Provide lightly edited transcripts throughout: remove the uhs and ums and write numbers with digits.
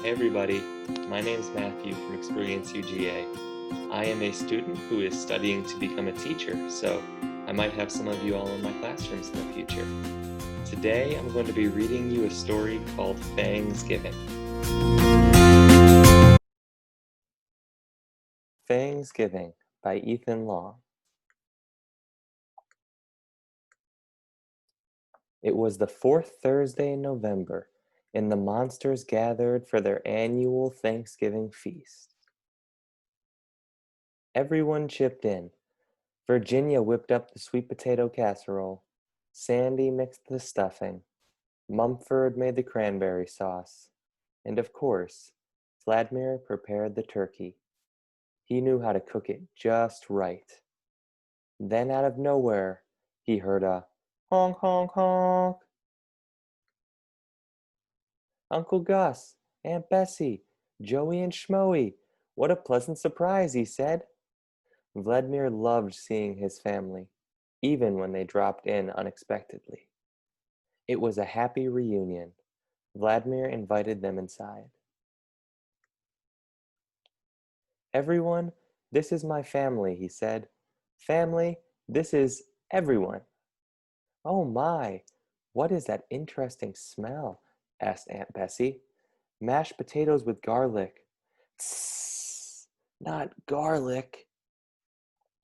Hey everybody, my name is Matthew from Experience UGA. I am a student who is studying to become a teacher, so I might have some of you all in my classrooms in the future. Today I'm going to be reading you a story called Fangsgiving. Fangsgiving by Ethan Long. It was the fourth Thursday in November, and the monsters gathered for their annual Thanksgiving feast. Everyone chipped in. Virginia whipped up the sweet potato casserole. Sandy mixed the stuffing. Mumford made the cranberry sauce. And of course, Vladimir prepared the turkey. He knew how to cook it just right. Then out of nowhere, he heard a honk, honk, honk. Uncle Gus, Aunt Bessie, Joey and Schmoey, what a pleasant surprise, he said. Vladimir loved seeing his family, even when they dropped in unexpectedly. It was a happy reunion. Vladimir invited them inside. Everyone, this is my family, he said. Family, this is everyone. Oh my, what is that interesting smell? Asked Aunt Bessie. Mashed potatoes with garlic. Tss, not garlic.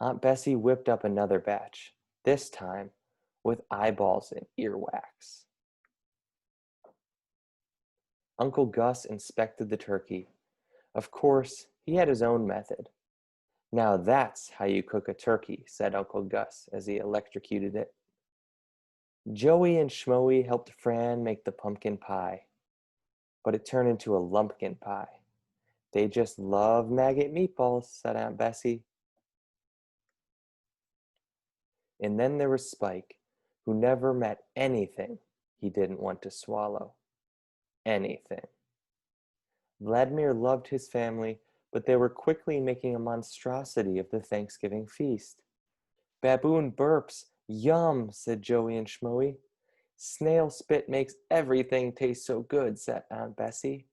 Aunt Bessie whipped up another batch, this time with eyeballs and earwax. Uncle Gus inspected the turkey. Of course, he had his own method. Now that's how you cook a turkey, said Uncle Gus as he electrocuted it. Joey and Schmoey helped Fran make the pumpkin pie, but it turned into a lumpkin pie. They just love maggot meatballs, said Aunt Bessie. And then there was Spike, who never met anything he didn't want to swallow. Anything. Vladimir loved his family, but they were quickly making a monstrosity of the Thanksgiving feast. Baboon burps, yum, said Joey and Schmoey. Snail spit makes everything taste so good, said Aunt Bessie.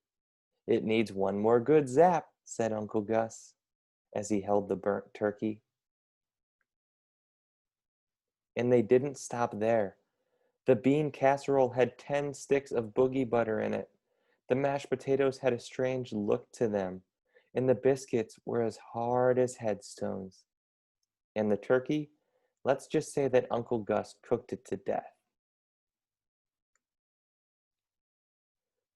It needs one more good zap, said Uncle Gus, as he held the burnt turkey. And they didn't stop there. The bean casserole had 10 sticks of boogie butter in it. The mashed potatoes had a strange look to them, and the biscuits were as hard as headstones. And the turkey, let's just say that Uncle Gus cooked it to death.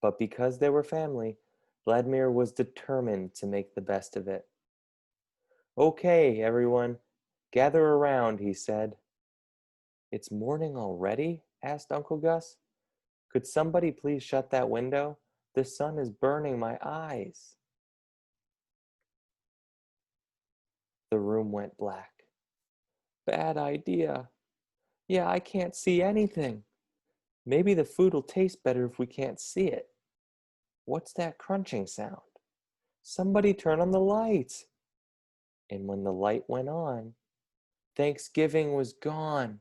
But because they were family, Vladimir was determined to make the best of it. Okay, everyone, gather around, he said. It's morning already? Asked Uncle Gus. Could somebody please shut that window? The sun is burning my eyes. The room went black. Bad idea. Yeah, I can't see anything. Maybe the food will taste better if we can't see it. What's that crunching sound? Somebody turn on the lights. And when the light went on, Thanksgiving was gone.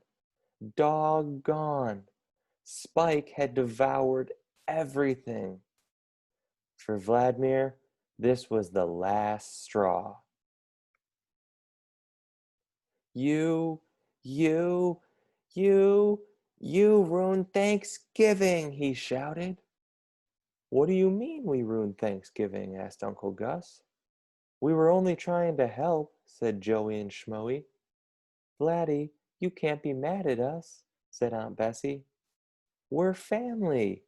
Doggone. Spike had devoured everything. For Vladimir, this was the last straw. You, you, you ruined Thanksgiving, he shouted. What do you mean we ruined Thanksgiving? Asked Uncle Gus. We were only trying to help, said Joey and Schmoey. Vladdy, you can't be mad at us, said Aunt Bessie. We're family.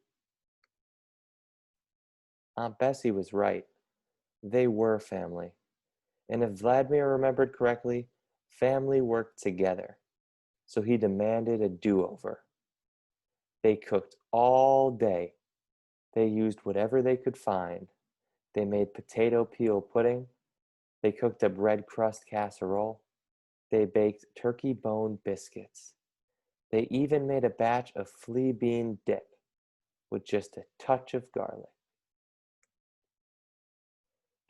Aunt Bessie was right. They were family. And if Vladimir remembered correctly, family worked together. So he demanded a do-over. They cooked all day. They used whatever they could find. They made potato peel pudding. They cooked a bread crust casserole. They baked turkey bone biscuits. They even made a batch of flea bean dip with just a touch of garlic.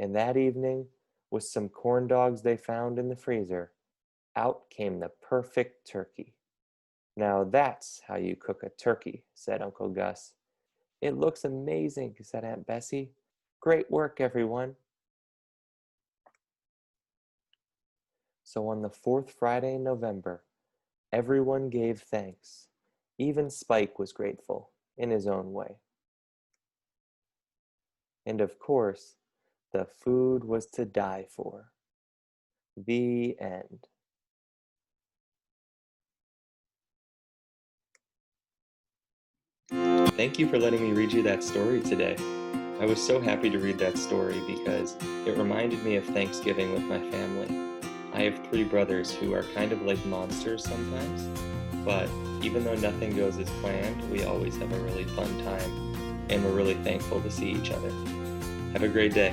And that evening, with some corn dogs they found in the freezer, out came the perfect turkey. Now that's how you cook a turkey, said Uncle Gus. It looks amazing, said Aunt Bessie. Great work, everyone. So on the fourth Friday in November, everyone gave thanks. Even Spike was grateful in his own way. And of course, the food was to die for. The end. Thank you for letting me read you that story today. I was so happy to read that story because it reminded me of Thanksgiving with my family. I have 3 brothers who are kind of like monsters sometimes, but even though nothing goes as planned, we always have a really fun time, and we're really thankful to see each other. Have a great day.